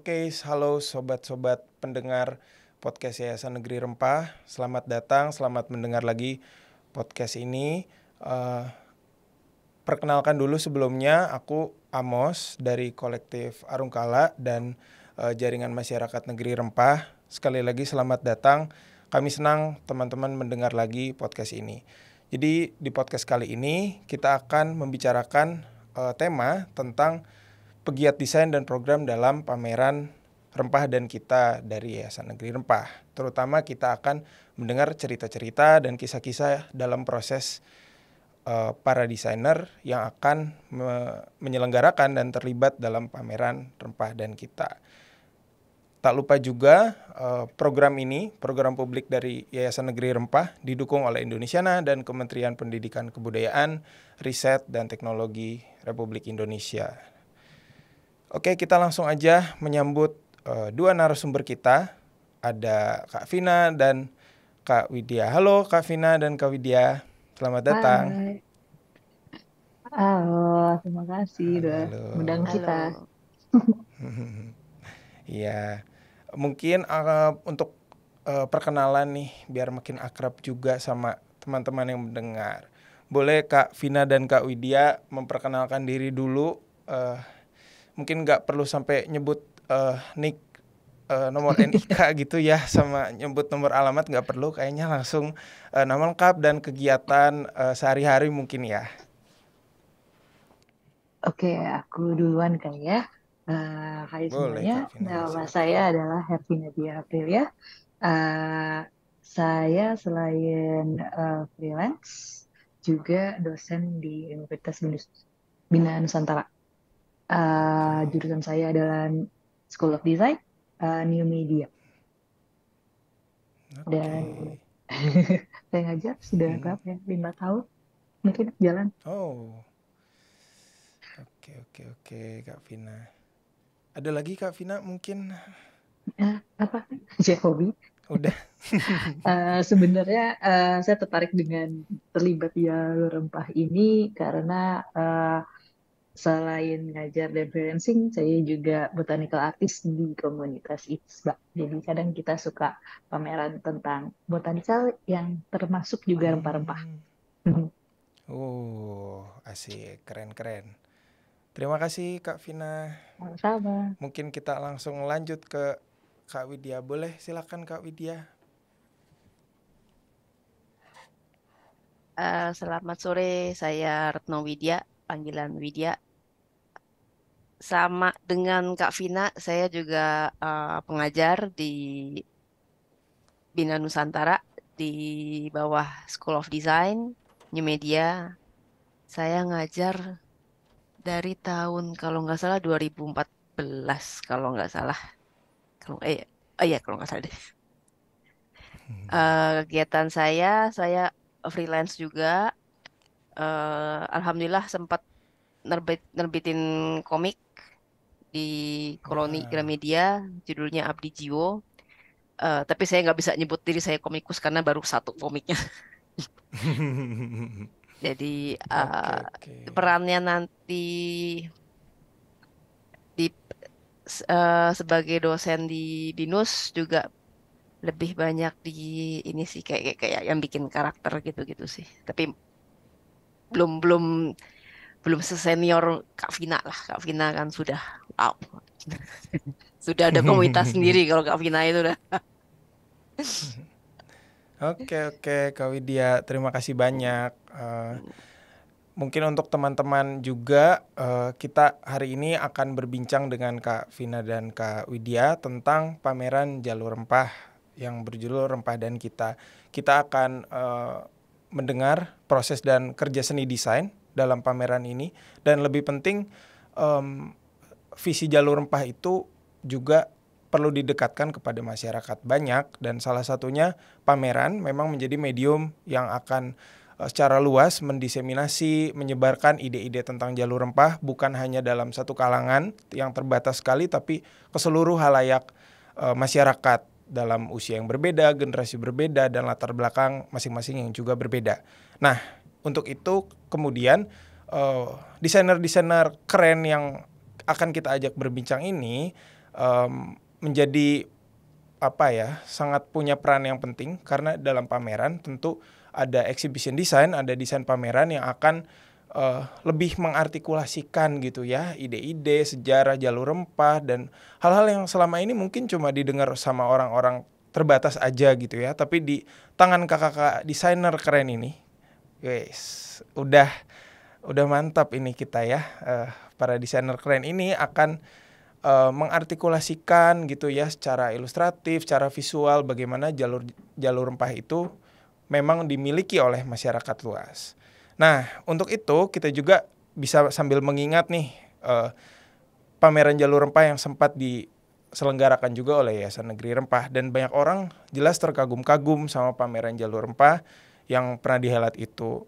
Oke, halo sobat-sobat pendengar podcast Yayasan Negeri Rempah. Selamat datang, selamat mendengar lagi podcast ini. Perkenalkan dulu sebelumnya, aku Amos dari kolektif Arungkala dan Jaringan Masyarakat Negeri Rempah. Sekali lagi selamat datang. Kami senang teman-teman mendengar lagi podcast ini. Jadi di podcast kali ini kita akan membicarakan tema tentang pegiat desain dan program dalam pameran Rempah dan Kita dari Yayasan Negeri Rempah. Terutama kita akan mendengar cerita-cerita dan kisah-kisah dalam proses para desainer yang akan menyelenggarakan dan terlibat dalam pameran Rempah dan Kita. Tak lupa juga program publik dari Yayasan Negeri Rempah didukung oleh Indonesiana dan Kementerian Pendidikan Kebudayaan, Riset dan Teknologi Republik Indonesia. Oke, kita langsung aja menyambut dua narasumber kita. Ada Kak Vina dan Kak Widya. Halo Kak Vina dan Kak Widya, selamat datang. Hai, halo, terima kasih Halo, udah halo. undang kita. Halo. Iya, mungkin untuk perkenalan nih, biar makin akrab juga sama teman-teman yang mendengar. Boleh Kak Vina dan Kak Widya memperkenalkan diri dulu. Mungkin nggak perlu sampai nyebut nick, nomor NIK gitu ya, sama nyebut nomor alamat nggak perlu. Kayaknya langsung nama lengkap dan kegiatan sehari-hari mungkin ya. Oke, aku duluan kali ya. Hai Boleh semuanya, Kak Vina, nama saya silakan. adalah Hervina Dia Aprilia. Eh, saya selain freelance, juga dosen di Universitas Bina Nusantara. Oke. Jurusan saya adalah School of Design, New Media. Dan Oke. saya ngajar sudah Hmm. berapa ya? 5 tahun mungkin jalan. Oh, oke Kak Vina. Ada lagi Kak Vina mungkin? Apa? Saya hobi. Udah. Sebenarnya saya tertarik dengan terlibat di jalur rempah ini karena selain ngajar dan freelancing, saya juga botanical artist di komunitas ITSBA. Jadi kadang kita suka pameran tentang botanikal yang termasuk juga rempah-rempah. Hmm. Asik, keren. Terima kasih Kak Vina. Sama. Mungkin kita langsung lanjut ke Kak Widya. Boleh silakan Kak Widya. Selamat sore, saya Retno Widya, panggilan Widya. Sama dengan Kak Vina, saya juga pengajar di Bina Nusantara di bawah School of Design, New Media. Saya ngajar dari tahun kalau nggak salah 2014 kalau nggak salah. Kalau iya kalau nggak salah deh. Kegiatan saya freelance juga. Alhamdulillah sempat nerbitin komik di Koloni Wah. Gramedia, judulnya Abdi Jiwo. Tapi saya nggak bisa nyebut diri saya komikus karena baru satu komiknya. Jadi Oke. perannya nanti di sebagai dosen di BINUS juga lebih banyak di ini sih kayak yang bikin karakter gitu-gitu sih. Tapi belum belum belum sesenior Kak Vina lah. Kak Vina kan sudah wow. Sudah ada komunitas sendiri kalau Kak Vina itu udah. Oke Kak Widya, terima kasih banyak. Mungkin untuk teman-teman juga, kita hari ini akan berbincang dengan Kak Vina dan Kak Widya tentang pameran Jalur Rempah yang berjudul Rempah dan Kita. Kita akan mendengar proses dan kerja seni desain dalam pameran ini, dan lebih penting, visi Jalur Rempah itu juga perlu didekatkan kepada masyarakat banyak, dan salah satunya pameran memang menjadi medium yang akan secara luas mendiseminasi, menyebarkan ide-ide tentang jalur rempah bukan hanya dalam satu kalangan yang terbatas sekali, tapi ke seluruh halayak masyarakat dalam usia yang berbeda, generasi berbeda, dan latar belakang masing-masing yang juga berbeda. Nah, untuk itu kemudian desainer-desainer keren yang akan kita ajak berbincang ini menjadi sangat punya peran yang penting, karena dalam pameran tentu ada exhibition design, ada desain pameran yang akan lebih mengartikulasikan gitu ya, ide-ide, sejarah, jalur rempah, dan hal-hal yang selama ini mungkin cuma didengar sama orang-orang terbatas aja gitu ya. Tapi di tangan kakak-kakak desainer keren ini, guys, udah mantap ini kita ya. Para desainer keren ini akan mengartikulasikan gitu ya secara ilustratif, secara visual bagaimana jalur rempah itu memang dimiliki oleh masyarakat luas. Nah, untuk itu kita juga bisa sambil mengingat nih pameran jalur rempah yang sempat diselenggarakan juga oleh Yayasan Negeri Rempah, dan banyak orang jelas terkagum-kagum sama pameran jalur rempah yang pernah dihelat itu.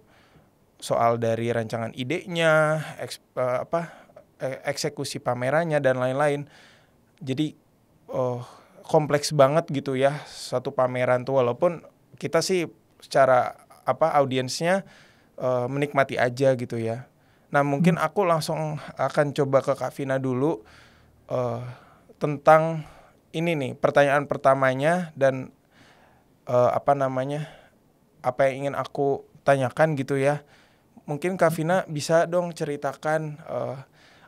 Soal dari rancangan idenya, eksekusi pamerannya dan lain-lain. Jadi kompleks banget gitu ya satu pameran tuh, walaupun kita sih secara audiensnya menikmati aja gitu ya. Nah, mungkin aku langsung akan coba ke Kak Vina dulu tentang ini nih, pertanyaan pertamanya, dan apa yang ingin aku tanyakan gitu ya. Mungkin Kak Vina bisa dong ceritakan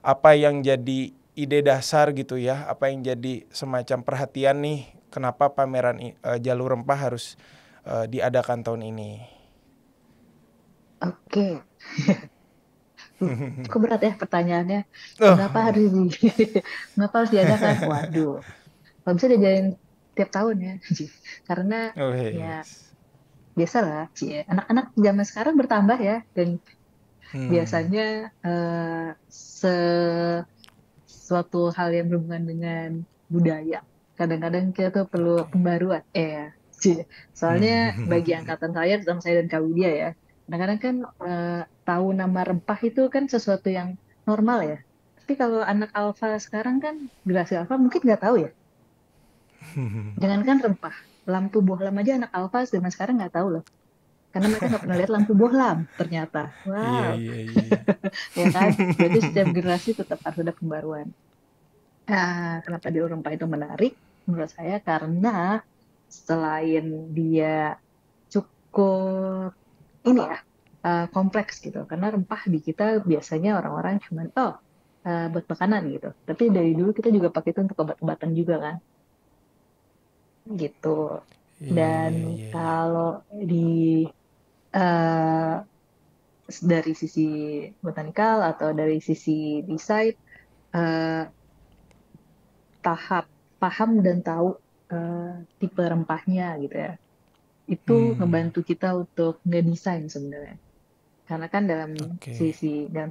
apa yang jadi ide dasar gitu ya, apa yang jadi semacam perhatian nih, kenapa pameran jalur rempah harus diadakan tahun ini. Oke, cukup berat ya pertanyaannya. Mengapa Oh, harus mengapa harus diadakan? Waduh, kalau bisa diajarin tiap tahun ya. Karena ya yes. biasalah, anak-anak zaman sekarang bertambah ya, dan biasanya sesuatu hal yang berhubungan dengan budaya, kadang-kadang kita tuh perlu Oke. pembaruan. Soalnya bagi angkatan saya, sama saya dan Kak Widya ya, kadang-kadang kan tahu nama rempah itu kan sesuatu yang normal ya. Tapi kalau anak alfa sekarang kan, generasi alfa mungkin nggak tahu ya. Jangankan rempah, lampu bohlam aja anak alfa zaman sekarang nggak tahu loh. Karena mereka nggak pernah lihat lampu bohlam ternyata. Iya, Wow, iya, iya. ya kan? Berarti setiap generasi tetap harus ada pembaruan. Nah, kenapa jalur rempah itu menarik? Menurut saya karena selain dia cukup ini ya, kompleks gitu. Karena rempah di kita biasanya orang-orang cuman buat makanan gitu. Tapi dari dulu kita juga pakai itu untuk obat-obatan juga kan, gitu. Iya, Dan iya, iya, iya. kalau eh, dari sisi botanikal atau dari sisi desain, eh, tahap paham dan tahu tipe rempahnya gitu ya, itu ngebantu kita untuk ngedesain sebenarnya. Karena kan Oke. dalam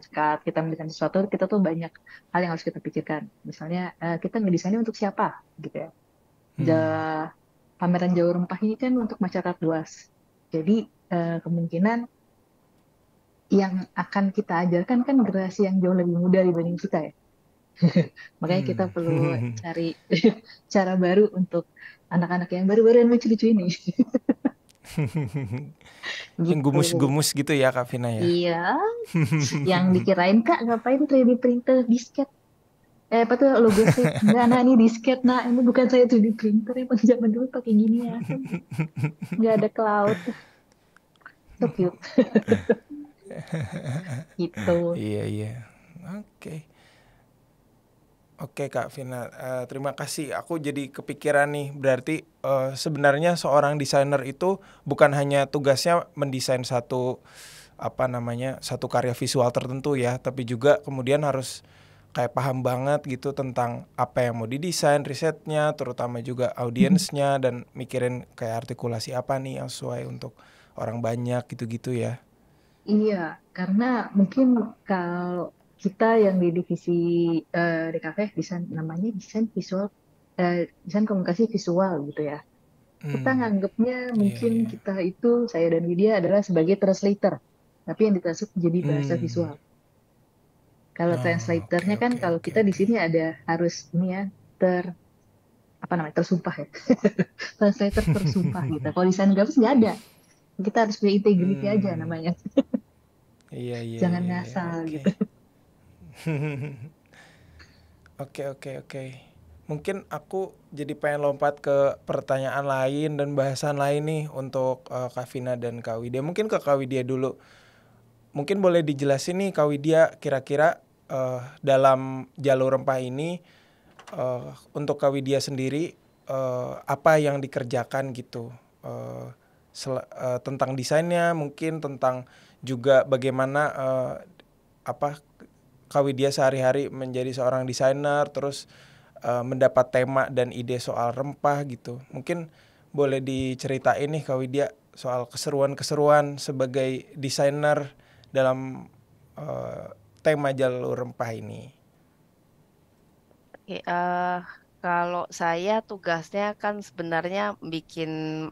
saat kita mendesain sesuatu, kita tuh banyak hal yang harus kita pikirkan. Misalnya kita ngedesainnya untuk siapa gitu ya. Pameran Jawa Rempah ini kan untuk masyarakat luas. Jadi kemungkinan yang akan kita ajarkan kan generasi yang jauh lebih muda dibanding kita ya. Makanya kita perlu cari cara baru untuk anak-anak yang baru-baru yang lucu-lucu ini. Yang Gitu. gumus-gumus gitu ya Kak Vina ya. Iya, yang dikirain Kak ngapain 3D printer disket? Apa tuh logo set? Enggak, nah ini disket, nah ini bukan saya 3D printer, emang zaman dulu pakai gini ya. Nggak ada cloud. So cute. Gitu. Iya, iya. Oke. Oke Kak Vina, terima kasih. Aku jadi kepikiran nih, berarti sebenarnya seorang desainer itu bukan hanya tugasnya mendesain satu karya visual tertentu ya, tapi juga kemudian harus kayak paham banget gitu tentang apa yang mau didesain, risetnya, terutama juga audiensnya, dan mikirin kayak artikulasi apa nih yang sesuai untuk orang banyak gitu-gitu ya. Iya, karena mungkin kalau kita yang di divisi DKV, desain namanya desain visual, desain komunikasi visual gitu ya. Kita nganggapnya Iya, mungkin iya. kita itu, saya dan Widya adalah sebagai translator, tapi yang ditranslate jadi bahasa visual. Kalau Oh, oke, translatornya kan, oke, kalau oke, kita di oke. sini ada harus ini ya, apa namanya, tersumpah ya. Translator tersumpah gitu. Kalau desain grafis nggak ada. Kita harus punya integrity aja Hmm, namanya. iya, iya, Jangan iya, iya, ngasal oke. gitu. Oke, oke, oke. mungkin aku jadi pengen lompat ke pertanyaan lain dan bahasan lain nih untuk Kak Vina dan Kak Widya. Mungkin ke Kak Widya dulu. Mungkin boleh dijelasin nih Kak Widya kira-kira dalam jalur rempah ini untuk Kak Widya sendiri apa yang dikerjakan gitu. Tentang desainnya, mungkin tentang juga bagaimana Kak Widya sehari-hari menjadi seorang desainer, terus mendapat tema dan ide soal rempah gitu. Mungkin boleh diceritain nih Kak Widya soal keseruan-keseruan sebagai desainer dalam tema jalur rempah ini. Oke, kalau saya tugasnya kan sebenarnya bikin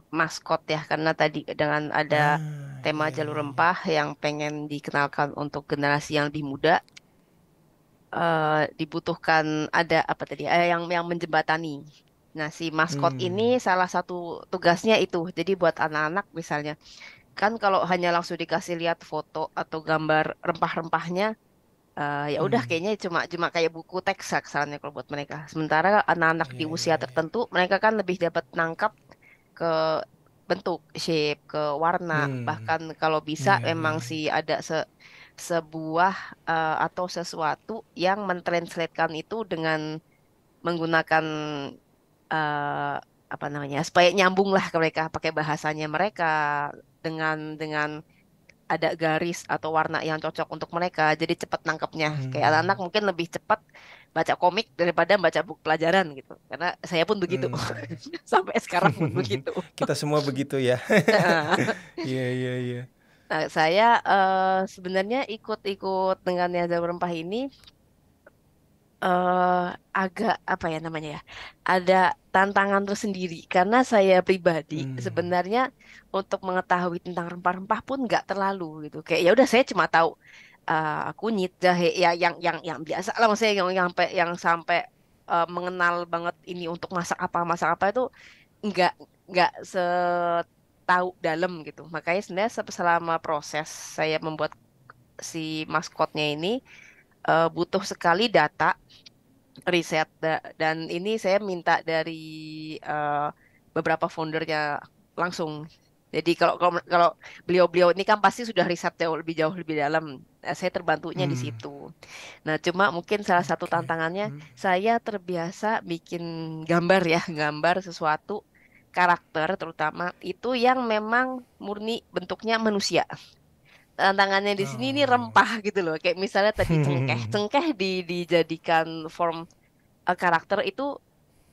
maskot ya, karena tadi dengan ada tema Iya, jalur iya, iya. rempah yang pengen dikenalkan untuk generasi yang lebih muda, dibutuhkan ada apa tadi, yang menjembatani. Nah, si maskot ini salah satu tugasnya itu. Jadi buat anak-anak misalnya, kan kalau hanya langsung dikasih lihat foto atau gambar rempah-rempahnya, ya udah kayaknya cuma cuma kayak buku teks kesannya kalau buat mereka. Sementara anak-anak di Iya, usia iya, iya. tertentu mereka kan lebih dapat nangkap ke bentuk, shape, ke warna. Bahkan kalau bisa Iya, iya, memang iya. sih ada sebuah atau sesuatu yang mentranslatekan itu dengan menggunakan eh, apa namanya supaya nyambung lah ke mereka pakai bahasanya mereka dengan ada garis atau warna yang cocok untuk mereka. Jadi cepat nangkepnya. Kayak anak-anak mungkin lebih cepat baca komik daripada baca buku pelajaran gitu. Karena saya pun begitu. Sampai sekarang pun begitu. Kita semua begitu ya. Iya, iya, iya. Nah, saya sebenarnya ikut-ikut dengan yang jalur rempah ini eh agak apa ya namanya ya, ada tantangan tersendiri karena saya pribadi sebenarnya untuk mengetahui tentang rempah-rempah pun nggak terlalu gitu. Kayak ya udah saya cuma tahu kunyit, jahe ya yang biasa lah, maksudnya yang sampai mengenal banget ini untuk masak apa itu nggak nggak setahu dalam gitu. Makanya sebenarnya selama proses saya membuat si maskotnya ini butuh sekali data riset dan ini saya minta dari eh, beberapa foundernya langsung. Jadi kalau kalau kalau beliau-beliau ini kan pasti sudah riset jauh lebih dalam. Saya terbantunya di situ. Nah, cuma mungkin salah satu Oke. tantangannya saya terbiasa bikin gambar ya, gambar sesuatu karakter terutama itu yang memang murni bentuknya manusia. Tantangannya di sini ini Oh. rempah gitu loh. Kayak misalnya tadi cengkeh, cengkeh dijadikan form karakter itu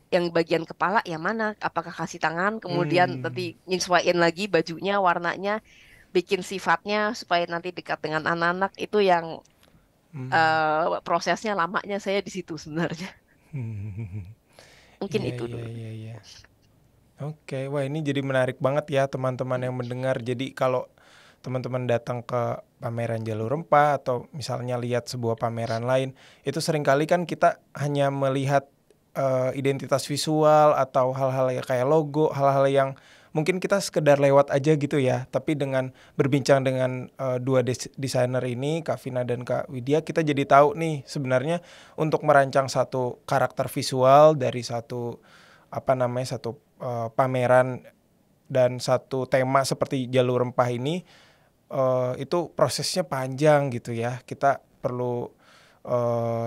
yang bagian kepala yang mana? Apakah kasih tangan, kemudian nanti nyesuaiin lagi bajunya, warnanya, bikin sifatnya supaya nanti dekat dengan anak-anak itu yang prosesnya lamanya saya di situ sebenarnya. Mungkin Iya, itu iya, dulu. iya, iya. Oke, wah ini jadi menarik banget ya teman-teman yang mendengar. Jadi kalau teman-teman datang ke pameran jalur rempah atau misalnya lihat sebuah pameran lain, itu seringkali kan kita hanya melihat identitas visual atau hal-hal yang kayak logo, hal-hal yang mungkin kita sekedar lewat aja gitu ya. Tapi dengan berbincang dengan dua desainer ini, Kak Vina dan Kak Widya, kita jadi tahu nih sebenarnya untuk merancang satu karakter visual dari satu pameran dan satu tema seperti jalur rempah ini itu prosesnya panjang gitu ya. Kita perlu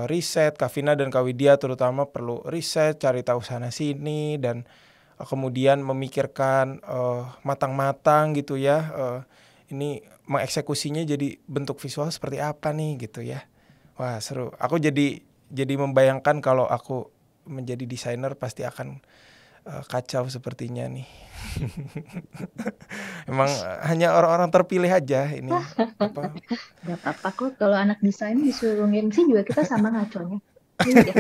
riset, Kak Vina dan Kak Widya terutama perlu riset, cari tahu sana sini dan kemudian memikirkan matang-matang gitu ya. Ini mengeksekusinya jadi bentuk visual seperti apa nih gitu ya. Wah seru. Aku jadi membayangkan kalau aku menjadi desainer pasti akan kacau sepertinya nih. Emang hanya orang-orang terpilih aja ini apa? Gak apa-apa kok kalau anak desain disuruh nge-MC juga kita sama ngaconya. Iya.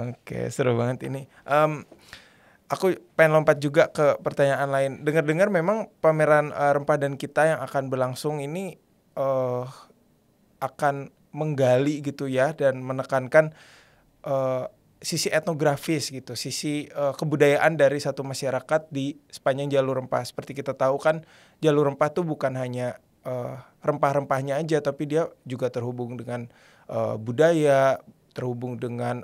Oke, seru banget ini. Aku pengen lompat juga ke pertanyaan lain. Dengar-dengar memang pameran rempah dan kita yang akan berlangsung ini akan menggali gitu ya dan menekankan uh, sisi etnografis gitu, sisi kebudayaan dari satu masyarakat di sepanjang jalur rempah. Seperti kita tahu kan jalur rempah tuh bukan hanya rempah-rempahnya aja, tapi dia juga terhubung dengan budaya, terhubung dengan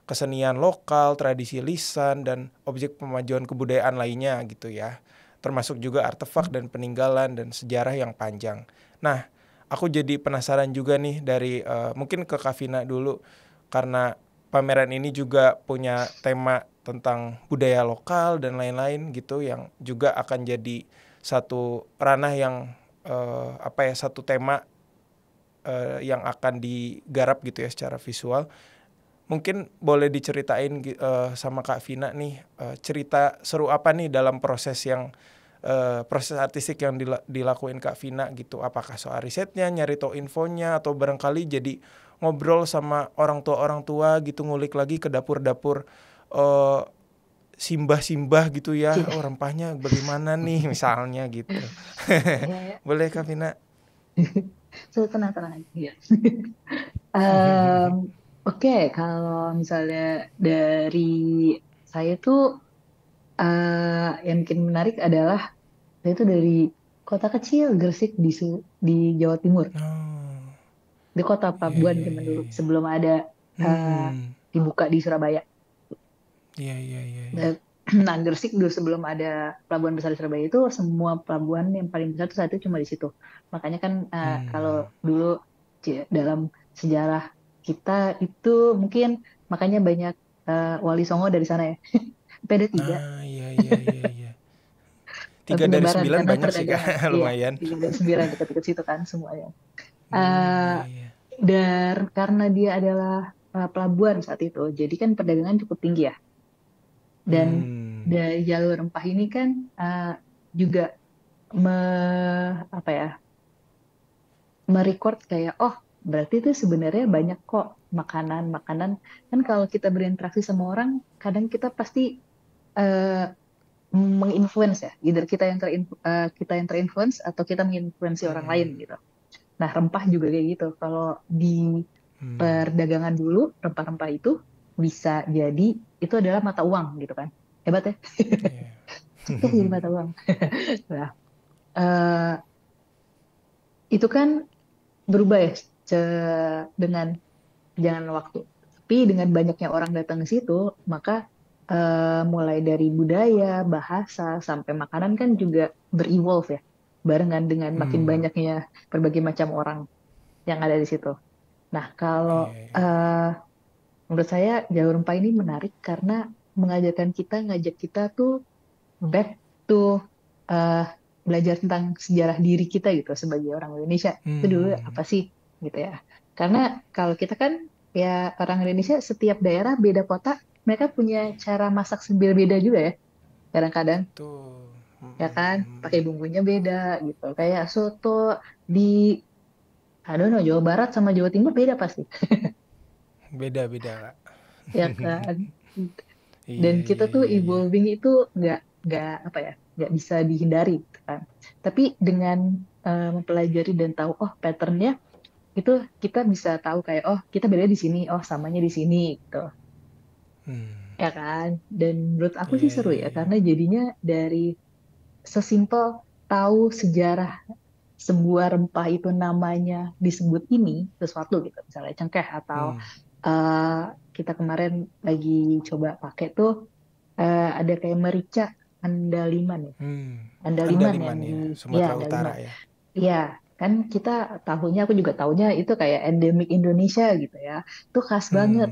kesenian lokal, tradisi lisan, dan objek pemajuan kebudayaan lainnya gitu ya. Termasuk juga artefak dan peninggalan dan sejarah yang panjang. Nah, aku jadi penasaran juga nih dari mungkin ke Kak Vina dulu, karena pameran ini juga punya tema tentang budaya lokal dan lain-lain gitu yang juga akan jadi satu ranah yang satu tema yang akan digarap gitu ya secara visual. Mungkin boleh diceritain sama Kak Vina nih, cerita seru apa nih dalam proses artistik yang dilakuin Kak Vina gitu. Apakah soal risetnya, nyari tahu infonya, atau barangkali jadi ngobrol sama orang tua gitu, ngulik lagi ke dapur-dapur eh, simbah-simbah gitu ya. Iya, Oh, rempahnya bagaimana nih misalnya gitu. iya, iya. Boleh Kak Vina? So, tenang-tenang aja. Iya. Em, Oke, kalau misalnya dari saya tuh yang bikin menarik adalah saya itu dari kota kecil Gresik di Jawa Timur, Oh, di kota iya Pabuan iya zaman iya dulu iya. sebelum ada eh, dibuka di Surabaya. Iya iya iya iya. Dan- Nah, Gresik dulu sebelum ada pelabuhan besar di Surabaya itu semua pelabuhan yang paling besar itu saat itu cuma di situ. Makanya kan kalau dulu dalam sejarah kita itu mungkin makanya banyak Wali Songo dari sana ya. Sampai ada tiga Nah, iya iya iya iya. 3 dari penyebaran 9 karena banyak sih Kak, perdagangan. Iya, lumayan. 3 dan 9 dekat-dekat situ kan semuanya. Eh Iya iya. dan karena dia adalah pelabuhan saat itu, jadi kan perdagangan cukup tinggi ya. Dan Hmm. dari jalur rempah ini kan juga me, apa ya, merecord kayak oh berarti itu sebenarnya banyak kok makanan-makanan kan kalau kita berinteraksi sama orang kadang kita pasti eh, menginfluence ya, either kita yang terinfluence atau kita menginfluensi orang lain gitu. Nah rempah juga kayak gitu. Kalau di perdagangan dulu rempah-rempah itu bisa jadi itu adalah mata uang gitu kan, hebat ya. Iya. Sukses jadi mata uang. Nah, eh, itu kan berubah ya dengan jalan waktu. Tapi dengan banyaknya orang datang ke situ, maka mulai dari budaya, bahasa, sampai makanan kan juga berevolve ya, barengan dengan makin banyaknya berbagai macam orang yang ada di situ. Nah, kalau Iya iya. menurut saya jalur rempah ini menarik karena ngajak kita tuh back to uh, belajar tentang sejarah diri kita gitu sebagai orang Indonesia. Itu dulu apa sih gitu ya. Karena kalau kita kan ya orang Indonesia setiap daerah beda kota, mereka punya cara masak beda juga ya. Kadang-kadang Betul. ya kan pakai bumbunya beda gitu. Kayak soto di I don't know, Jawa Barat sama Jawa Timur beda pasti. Beda-beda Kak. Ya kan. Dan Iya kita iya tuh iya iya. evolving itu nggak apa ya, nggak bisa dihindari gitu kan. Tapi dengan mempelajari dan tahu oh patternnya itu kita bisa tahu kayak oh kita beda di sini, oh samanya di sini gitu. Ya kan? Dan menurut aku sih Iya seru iya ya iya. karena jadinya dari sesimpel tahu sejarah sebuah rempah itu namanya disebut ini sesuatu gitu, misalnya cengkeh atau eh, kita kemarin lagi coba pakai tuh ada kayak merica andaliman ya. Andaliman yang Andaliman di ya, ya Sumatera Utara andaliman. ya. Iya, kan kita tahunya aku juga tahunya itu kayak endemik Indonesia gitu ya. Itu khas banget.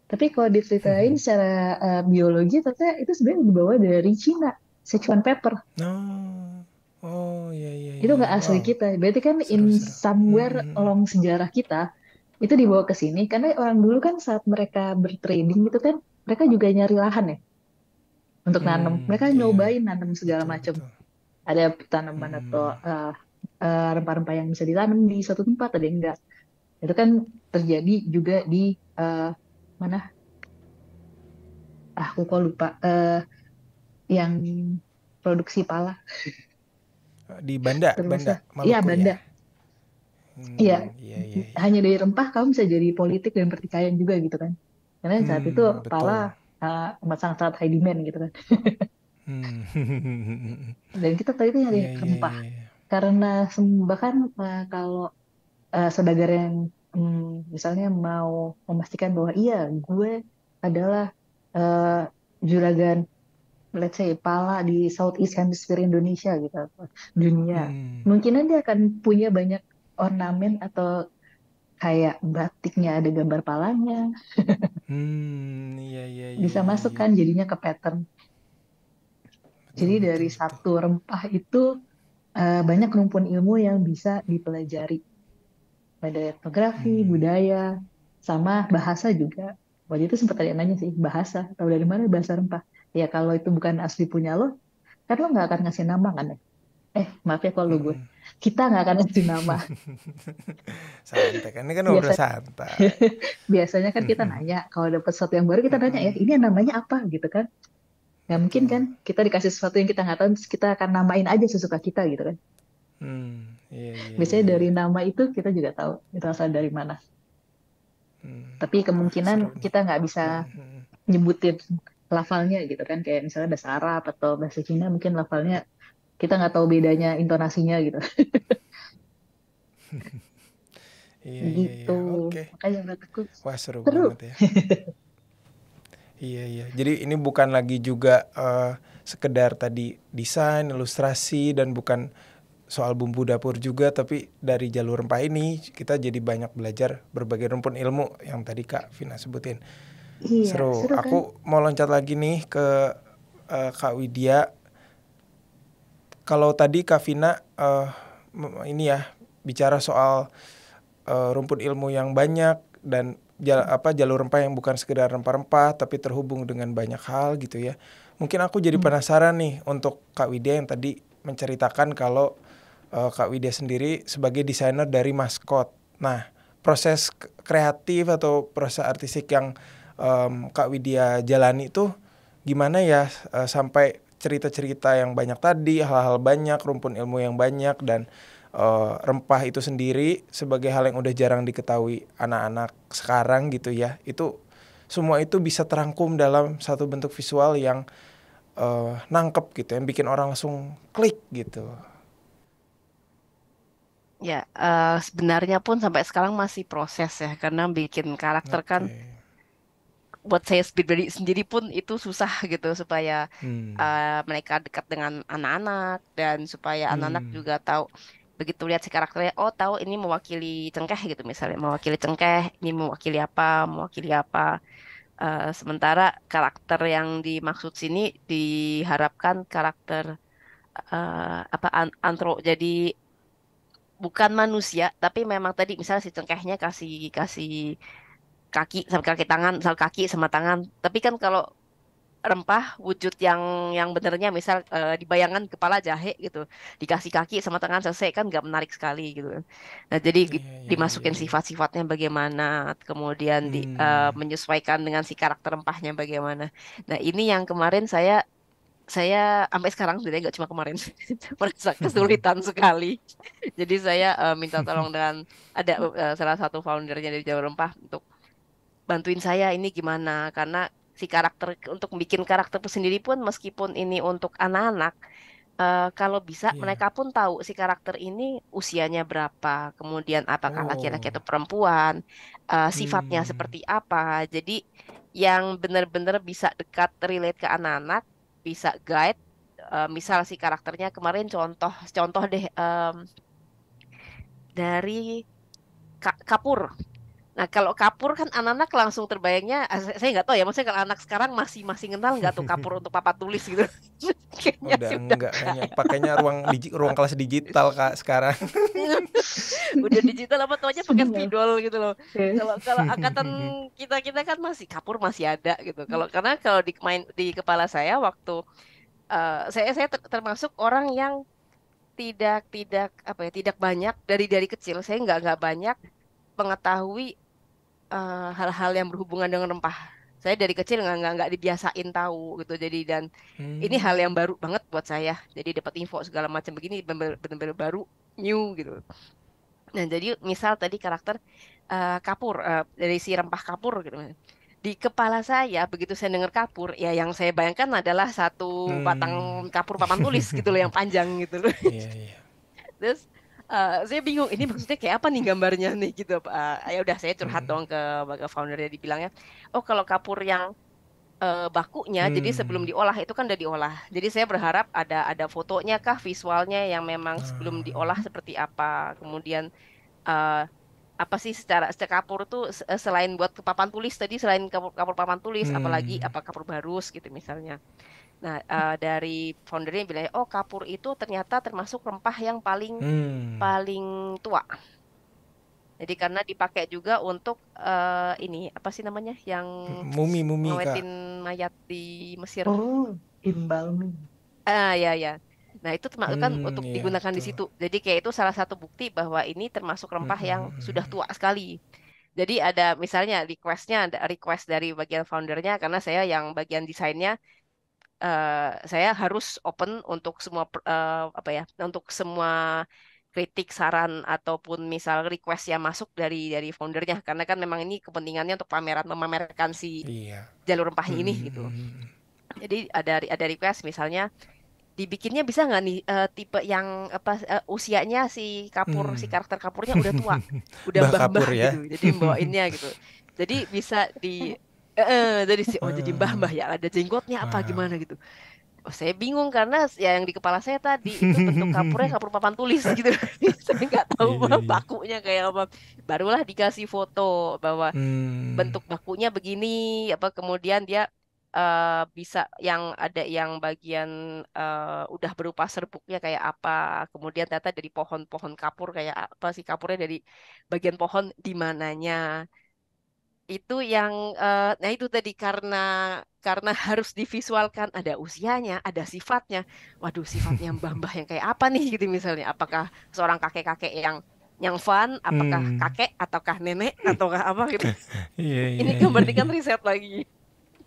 Tapi kalau diceritain secara biologi ternyata itu sebenarnya dibawa dari Cina, Sichuan pepper. Oh. Oh iya iya Itu iya. nggak asli Wow. kita. Berarti kan in Seru seru. somewhere along sejarah kita itu dibawa ke sini karena orang dulu kan saat mereka bertrading gitu kan mereka juga nyari lahan ya untuk nanam. Mereka Iya. nyobain nanam segala Betul macam. betul. Ada tanaman atau rempah-rempah yang bisa ditanam di suatu tempat, ada yang enggak. Itu kan terjadi juga di eh, mana? Aku kok lupa. Yang produksi pala Di Banda, terus Banda, iya Maluku Banda. ya. Iya, Iya iya iya. hanya dari rempah kamu bisa jadi politik dan pertikaian juga gitu kan. Karena saat itu pala Betul. amat sangat-sangat high demand gitu kan. Hmm. Dan kita tadi itu nyari Iya iya rempah. iya. Iya. Karena bahkan kalau saudagar yang misalnya mau memastikan bahwa iya gue adalah eh, juragan, let's say pala di Southeast Hemisphere Indonesia gitu, atau dunia. Hmm. Mungkin dia akan punya banyak ornamen atau kayak batiknya ada gambar palanya, Iya iya iya bisa iya masuk iya. kan jadinya ke pattern. Betul Jadi betul dari betul. satu rempah itu banyak rumpun ilmu yang bisa dipelajari. Ada etnografi, Hmm. budaya, sama bahasa juga. Waktu itu sempat ada yang nanya sih, bahasa, tahu dari mana bahasa rempah? Ya kalau itu bukan asli punya lo, kan lo nggak akan ngasih nama kan ya? Maaf ya kalau gue. Mm-mm. Kita nggak akan ngasih nama. Santai kan, ini kan ngobrol Biasa, santai. biasanya kan kita nanya, kalau dapat sesuatu yang baru kita nanya ya, Mm-mm. ini namanya apa gitu kan? Nggak mungkin kan Betul. kita dikasih sesuatu yang kita nggak tahu, terus kita akan namain aja sesuka kita gitu kan? Iya iya iya Biasanya iya. dari nama itu kita juga tahu itu asal dari mana. Hmm. Tapi Wah, kemungkinan seru nih. kita nggak bisa Mm-mm. nyebutin lafalnya gitu kan, kayak misalnya bahasa Arab atau bahasa Cina mungkin lafalnya kita nggak tahu bedanya intonasinya gitu. Iya iya Gitu, iya. Oke. makanya menurut aku Wah, seru seru. banget ya. Iya iya. Jadi ini bukan lagi juga sekedar tadi desain, ilustrasi, dan bukan soal bumbu dapur juga, tapi dari jalur rempah ini kita jadi banyak belajar berbagai rumpun ilmu yang tadi Kak Vina sebutin. Iya, Seru. seru kan. Aku mau loncat lagi nih ke Kak Widya. Kalau tadi Kak Vina ini ya bicara soal rumpun ilmu yang banyak dan jalur rempah yang bukan sekedar rempah-rempah tapi terhubung dengan banyak hal gitu ya. Mungkin aku jadi Hmm. penasaran nih untuk Kak Widya yang tadi menceritakan kalau Kak Widya sendiri sebagai desainer dari maskot. Nah, proses kreatif atau proses artistik yang Kak Widya jalani itu gimana ya sampai cerita-cerita yang banyak tadi, hal-hal banyak, rumpun ilmu yang banyak, dan rempah itu sendiri sebagai hal yang udah jarang diketahui anak-anak sekarang gitu ya. Itu semua itu bisa terangkum dalam satu bentuk visual yang nangkep gitu, yang bikin orang langsung klik gitu. Ya, sebenarnya pun sampai sekarang masih proses ya, karena bikin karakter kan Oke. buat saya pribadi sendiri pun itu susah gitu supaya Hmm. mereka dekat dengan anak-anak dan supaya anak-anak Hmm. juga tahu begitu lihat si karakternya, oh tahu ini mewakili cengkeh gitu misalnya, mewakili cengkeh, ini mewakili apa, mewakili apa. Sementara karakter yang dimaksud sini diharapkan karakter apa antro, jadi bukan manusia tapi memang tadi misalnya si cengkehnya kasih kasih kaki sama kaki tangan, misal kaki sama tangan. Tapi kan kalau rempah wujud yang benernya misal di bayangan kepala jahe gitu, dikasih kaki sama tangan selesai kan nggak menarik sekali gitu. Nah jadi Iya iya iya dimasukin iya. sifat-sifatnya bagaimana, kemudian Hmm. menyesuaikan dengan si karakter rempahnya bagaimana. Nah ini yang kemarin saya sampai sekarang sebenarnya nggak cuma kemarin merasa kesulitan sekali. Jadi saya minta tolong dengan ada salah satu foundernya dari Jawa Rempah untuk bantuin saya ini gimana, karena si karakter untuk bikin karakter sendiri pun meskipun ini untuk anak-anak, kalau bisa Iya. mereka pun tahu si karakter ini usianya berapa, kemudian apakah laki-laki Oh. atau perempuan, sifatnya Hmm. seperti apa. Jadi yang benar-benar bisa dekat relate ke anak-anak, bisa guide. Misal si karakternya kemarin contoh contoh deh dari Kapur. Nah, kalau kapur kan anak-anak langsung terbayangnya, saya nggak tahu ya, maksudnya kalau anak sekarang masih masih kenal nggak tuh kapur untuk papan tulis gitu. Kayaknya Udah sih udah enggak, enggak kayaknya ya. pakainya ruang kelas digital Kak sekarang. Udah digital apa tuh aja pakai Sedih ya. spidol gitu loh. Oke. Kalau kalau angkatan kita kita kan masih kapur masih ada gitu. Kalau karena kalau di main di kepala saya waktu saya termasuk orang yang tidak tidak apa ya tidak banyak dari kecil saya nggak banyak mengetahui hal-hal yang berhubungan dengan rempah. Saya dari kecil nggak dibiasain tahu gitu. Jadi dan ini hal Hmm. yang baru banget buat saya. Jadi dapat info segala macam begini benar-benar baru, new gitu. Nah jadi misal tadi karakter kapur dari si rempah kapur gitu. Di kepala saya begitu saya dengar kapur, ya yang saya bayangkan adalah satu batang Hmm. kapur papan tulis gitu loh yang panjang gitu loh. Iya iya. Terus Saya bingung ini maksudnya kayak apa nih gambarnya nih gitu. Ya udah saya curhat Hmm. dong ke foundernya, dibilangnya, oh kalau kapur yang bakunya, jadi sebelum Hmm. diolah itu kan udah diolah. Jadi saya berharap ada fotonya kah, visualnya yang memang sebelum diolah Ah. seperti apa. Kemudian eh, apa sih secara kapur tuh selain buat ke papan tulis tadi, selain kapur, kapur papan tulis, apalagi Hmm. apa kapur barus gitu misalnya. Nah, dari foundernya bilang, oh kapur itu ternyata termasuk rempah yang paling Hmm. paling tua. Jadi karena dipakai juga untuk ini apa sih namanya yang Mumi Kak. ngawetin mayat di Mesir. Oh, embalming. Ya ya. Nah itu kan untuk Iya digunakan di betul. situ. Jadi kayak itu salah satu bukti bahwa ini termasuk rempah yang sudah tua sekali. Jadi ada misalnya requestnya, ada request dari bagian foundernya karena saya yang bagian desainnya, saya harus open untuk semua apa ya, untuk semua kritik, saran ataupun misal request yang masuk dari foundernya karena kan memang ini kepentingannya untuk memamerkan si Iya. jalur rempahnya ini gitu. Hmm. Jadi ada request misalnya dibikinnya bisa nggak nih tipe yang apa usianya si Hmm. karakter kapurnya udah tua, udah Mbah mbah-mbah Kapur gitu. ya. Jadi bawainnya gitu. Jadi bisa jadi si oh jadi mbah-mbah ya ada jenggotnya apa Wow. gimana gitu. Oh, saya bingung karena ya yang di kepala saya tadi itu bentuk kapurnya kapur papan tulis gitu. Saya nggak tahu Iya iya. bakunya kayak apa. Barulah dikasih foto bahwa Hmm. bentuk bakunya begini, apa kemudian dia bisa yang ada yang bagian udah berupa serbuknya kayak apa, kemudian ternyata dari pohon-pohon kapur kayak apa sih kapurnya dari bagian pohon di mananya. Itu yang nah itu tadi karena harus divisualkan ada usianya, ada sifatnya. Waduh, sifatnya mbah-mbah yang kayak apa nih gitu misalnya. Apakah seorang kakek-kakek yang fun, apakah Hmm. kakek ataukah nenek ataukah apa gitu. Iya Ini iya iya berarti kan iya. riset lagi.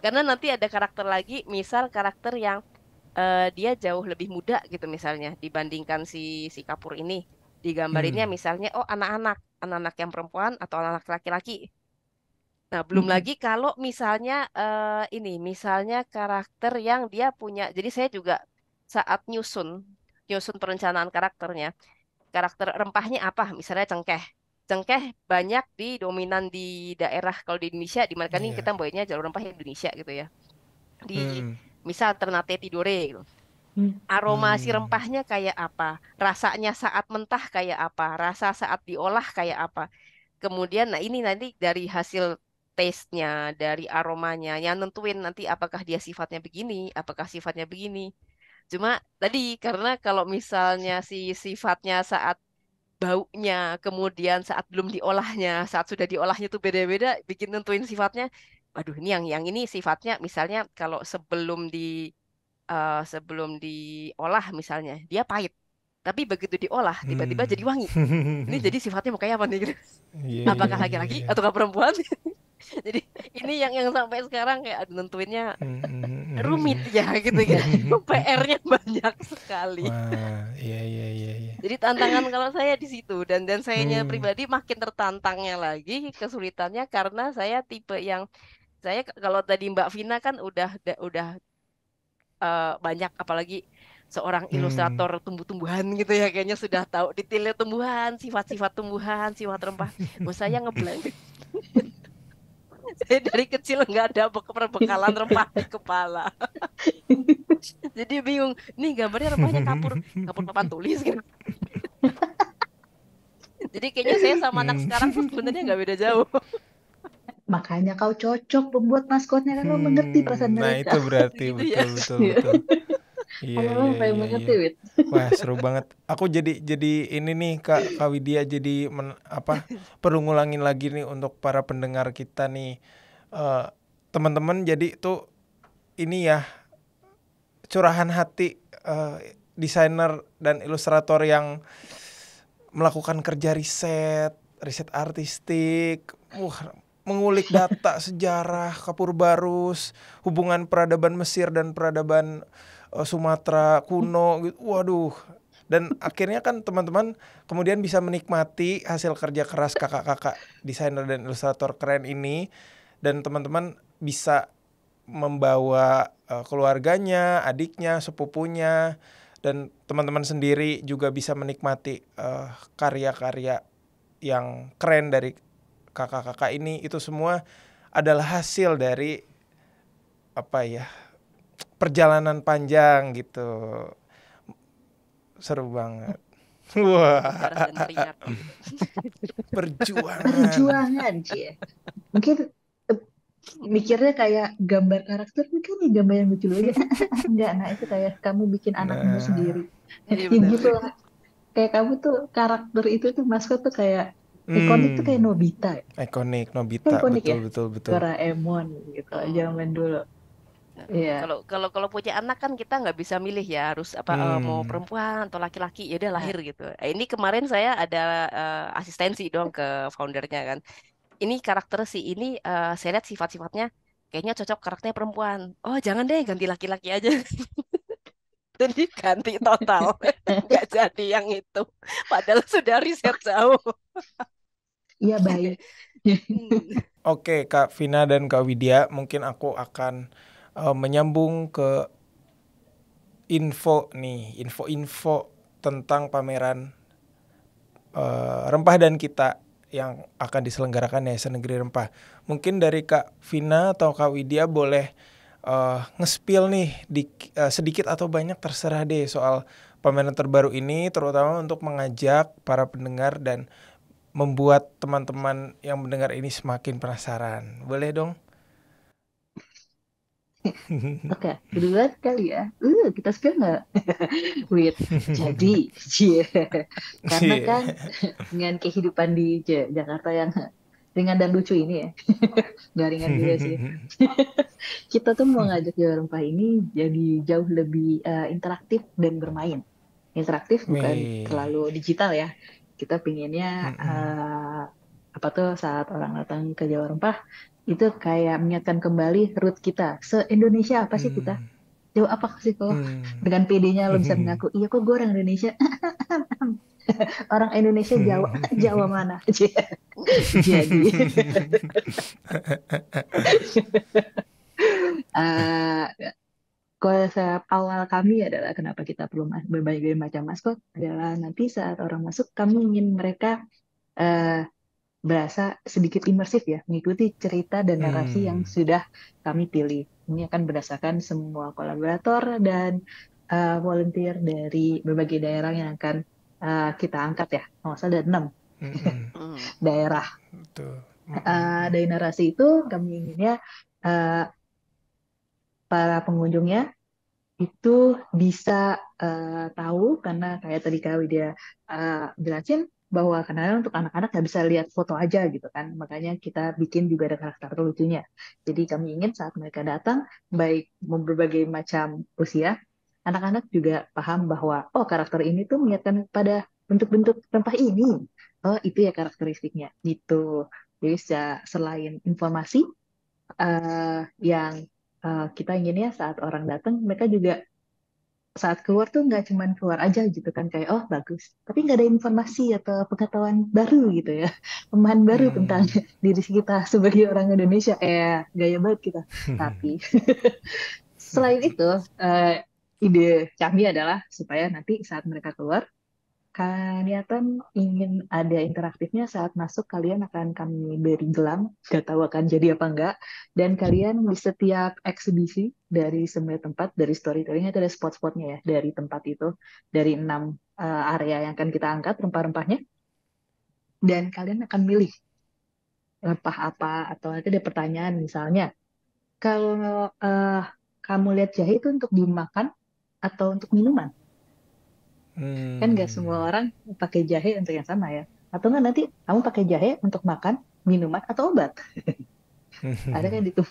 Karena nanti ada karakter lagi, misal karakter yang dia jauh lebih muda gitu misalnya dibandingkan si Kapur ini. Digambarinnya Hmm. misalnya oh anak-anak yang perempuan atau anak laki-laki. Nah, belum Mm-mm. lagi kalau misalnya misalnya karakter yang dia punya. Jadi saya juga saat nyusun perencanaan karakternya, karakter rempahnya apa? Misalnya cengkeh. Cengkeh banyak dominan di daerah kalau di Indonesia, di mana kan ini Iya. kita bawainnya jalur rempah Indonesia gitu ya. Di Hmm. misal Ternate Tidore gitu. Mm. Aroma si Hmm. rempahnya kayak apa? Rasanya saat mentah kayak apa? Rasa saat diolah kayak apa? Kemudian, nah ini nanti dari hasil taste-nya, dari aromanya, yang nentuin nanti apakah dia sifatnya begini, apakah sifatnya begini. Cuma tadi karena kalau misalnya si sifatnya saat baunya, kemudian saat belum diolahnya, saat sudah diolahnya tuh beda-beda, bikin nentuin sifatnya. Waduh, ini yang ini sifatnya misalnya kalau sebelum diolah misalnya dia pahit, tapi begitu diolah tiba-tiba jadi Hmm. wangi. Ini jadi sifatnya mau kayak apa nih? Gitu. Iya iya Apakah iya laki-laki iya. atau perempuan? Jadi ini yang sampai sekarang kayak aduh, nentuinnya Hmm, hmm, hmm, rumit ya gitu kan. hmm. PR-nya banyak sekali. Wah, iya iya iya iya. Jadi tantangan kalau saya di situ dan sayanya Hmm. pribadi makin tertantangnya lagi kesulitannya karena saya tipe yang saya kalau tadi Mbak Vina kan udah banyak apalagi seorang Hmm. ilustrator tumbuh-tumbuhan gitu ya kayaknya sudah tahu detailnya tumbuhan, sifat-sifat tumbuhan, sifat rempah. Oh, saya ngeblank. Saya dari kecil nggak ada perbekalan rempah di kepala. Jadi bingung. Nih gambarnya rempahnya kapur, kapur papan tulis gitu. Jadi kayaknya saya sama anak Hmm. sekarang tuh sebenarnya nggak beda jauh. Makanya kau cocok membuat maskotnya kan kau mengerti perasaan Nah mereka. itu berarti Gitu ya. betul betul Iya. betul. Iya Kalau iya apa yang iya iya. mengerti, Wit? Wah seru banget. Aku jadi ini nih Kak Widya jadi perlu ngulangin lagi nih untuk para pendengar kita nih. Eh, Teman-teman jadi tuh ini ya curahan hati desainer dan ilustrator yang melakukan kerja riset artistik, mengulik data sejarah Kapur Barus, hubungan peradaban Mesir dan peradaban Sumatera kuno gitu. Waduh. Dan akhirnya kan teman-teman kemudian bisa menikmati hasil kerja keras kakak-kakak desainer dan ilustrator keren ini, dan teman-teman bisa membawa keluarganya, adiknya, sepupunya dan teman-teman sendiri juga bisa menikmati karya-karya yang keren dari kakak-kakak ini, itu semua adalah hasil dari apa ya, perjalanan panjang gitu. Seru banget. Wah, Keras dan teriak gitu. perjuangan. Perjuangan, Cie. Mungkin mikirnya kayak gambar karakter ini kan gambar yang lucu aja. Enggak, nah itu kayak kamu bikin anakmu Nah, sendiri. Iya Ya benar. gitu lah. Kayak kamu tuh karakter itu tuh maskot tuh kayak ikonik tuh kayak Nobita ya. ikonik Kan Nobita, ikonik ya. betul betul betul. Doraemon gitu zaman dulu. Nah, Iya. kalau punya anak kan kita nggak bisa milih ya harus apa mau perempuan atau laki-laki ya udah Nah, lahir gitu. Ini kemarin saya ada asistensi dong ke foundernya kan. Ini karakter si ini saya lihat sifat-sifatnya kayaknya cocok karakternya perempuan. Oh jangan deh ganti laki-laki aja. Dan diganti total. Nggak jadi yang itu. Padahal sudah riset jauh. iya baik. Hmm. Oke, Kak Vina dan Kak Widya, mungkin aku akan menyambung ke info-info tentang pameran rempah dan kita yang akan diselenggarakan Yayasan Negeri Rempah. Mungkin dari Kak Vina atau Kak Widya boleh nge-spill nih sedikit atau banyak terserah deh soal pameran terbaru ini, terutama untuk mengajak para pendengar dan membuat teman-teman yang mendengar ini semakin penasaran. Boleh dong? Oke, duluan kali ya. Kita spill nggak? Wait, jadi, cie. Karena Iya. kan dengan kehidupan di Jakarta yang ringan dan lucu ini ya, nggak ringan juga sih. Kita tuh mau ngajak Jawa Rempah ini jadi jauh lebih interaktif dan bermain. Interaktif bukan Wih. terlalu digital ya. Kita pinginnya apa tuh saat orang datang ke Jawa Rempah itu kayak mengingatkan kembali root kita. Se-Indonesia apa sih kita? Jauh apa sih kok? Dengan PD-nya lo bisa mengaku, iya kok gue orang Indonesia. Orang Indonesia Jawa, Jawa mana? Jadi eh, konsep awal kami adalah kenapa kita perlu berbagai macam maskot adalah nanti saat orang masuk kami ingin mereka eh, berasa sedikit imersif ya, mengikuti cerita dan narasi yang sudah kami pilih. Ini akan berdasarkan semua kolaborator dan volunteer dari berbagai daerah yang akan kita angkat ya. Nggak usah ada 6 daerah. Betul. Dari narasi itu kami inginnya uh, para pengunjungnya itu bisa tahu karena kayak tadi Kak Widya jelasin bahwa kadang untuk anak-anak nggak bisa lihat foto aja gitu kan, makanya kita bikin juga ada karakter lucunya. Jadi kami ingin saat mereka datang, baik berbagai macam usia, anak-anak juga paham bahwa oh karakter ini tuh mengingatkan pada bentuk-bentuk rempah ini. Oh itu ya karakteristiknya gitu. Jadi selain informasi yang kita inginnya saat orang datang mereka juga saat keluar tuh nggak cuman keluar aja gitu kan kayak oh bagus tapi nggak ada informasi atau pengetahuan baru gitu ya pemahaman baru tentang diri kita sebagai orang Indonesia gaya banget kita tapi selain itu ide kami adalah supaya nanti saat mereka keluar kelihatan ingin ada interaktifnya saat masuk kalian akan kami beri gelang gak tahu akan jadi apa enggak dan kalian di setiap eksibisi dari semua tempat dari storytelling itu ada spot-spotnya ya dari tempat itu dari 6 area yang akan kita angkat rempah-rempahnya dan kalian akan milih rempah apa atau nanti ada pertanyaan misalnya kalau kamu lihat jahe itu untuk dimakan atau untuk minuman. Kan nggak semua orang pakai jahe untuk yang sama ya. Atau nggak nanti kamu pakai jahe untuk makan, minuman, atau obat. Ada kan itu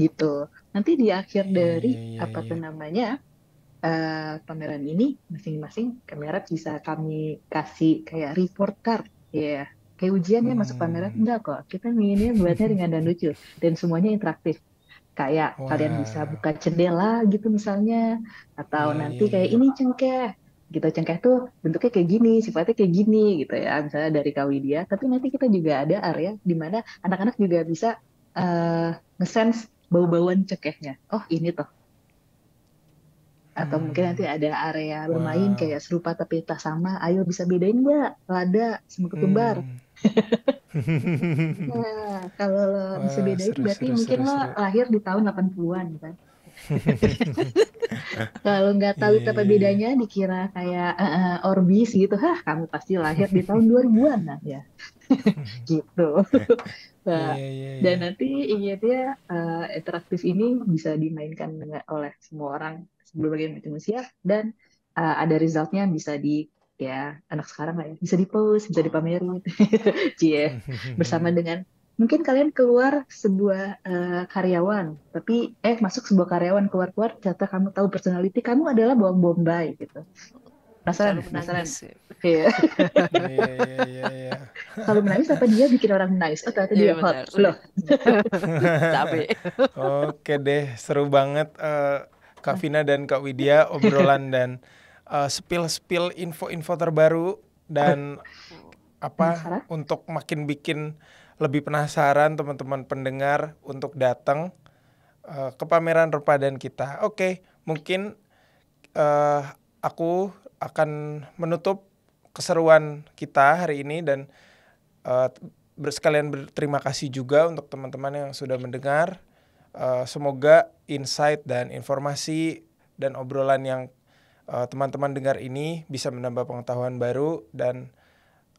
gitu. Nanti di akhir dari apa tuh namanya pameran ini masing-masing kamera bisa kami kasih kayak report card ya. Kayak ujiannya masuk pameran enggak kok. Kita inginnya buatnya ringan dan lucu dan semuanya interaktif. Kayak kalian bisa Wah, buka jendela gitu misalnya atau iya nanti iya kayak iya. ini cengkeh gitu cengkeh tuh bentuknya kayak gini sifatnya kayak gini gitu ya misalnya dari Kawidia tapi nanti kita juga ada area di mana anak-anak juga bisa ngesense bau-bauan cengkehnya oh ini tuh Atau mungkin nanti ada area bermain Wow. kayak serupa tapi tak sama. Ayo bisa bedain nggak lada sama ketumbar? Nah, kalau lo bisa Wah, bedain seru berarti seru mungkin seru lo seru. lahir di tahun 80-an kan. Kalau nggak tahu Iya itu apa iya iya. bedanya dikira kayak Orbis gitu. Hah, kamu pasti lahir di tahun 2000-an nah ya. Gitu. Nah, Iya iya dan iya. nanti ingatnya interaktif ini bisa dimainkan oleh semua orang berbagai macam usia dan ada resultnya bisa di ya anak sekarang lah ya bisa di post bisa dipamerin cie bersama dengan mungkin kalian keluar sebuah karyawan tapi masuk sebuah karyawan keluar-keluar ternyata kamu tahu personality kamu adalah bawang bombay gitu penasaran Selalu ya? Penasaran menangis. iya. Iya iya iya iya. Kalau menangis apa dia bikin orang menangis oh ternyata dia Iya hot benar. loh. Cabe. Oke deh, seru banget Kak Vina dan Kak Widya obrolan dan spill-spill info-info terbaru dan Penasaran? untuk makin bikin lebih penasaran teman-teman pendengar untuk datang ke pameran Repadan kita. Oke, mungkin eh, aku akan menutup keseruan kita hari ini dan eh, sekalian berterima kasih juga untuk teman-teman yang sudah mendengar. Semoga insight dan informasi dan obrolan yang teman-teman dengar ini bisa menambah pengetahuan baru dan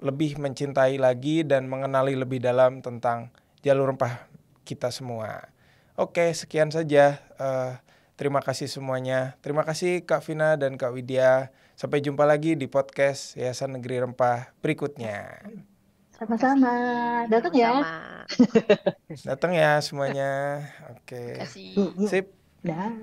lebih mencintai lagi dan mengenali lebih dalam tentang jalur rempah kita semua. Oke, sekian saja. Terima kasih semuanya. Terima kasih Kak Vina dan Kak Widya. Sampai jumpa lagi di podcast Yayasan Negeri Rempah berikutnya. Sama-sama. Datang ya. Sama-sama. Datang ya semuanya. Oke. Terima kasih. Yuk, yuk. Sip. Dah.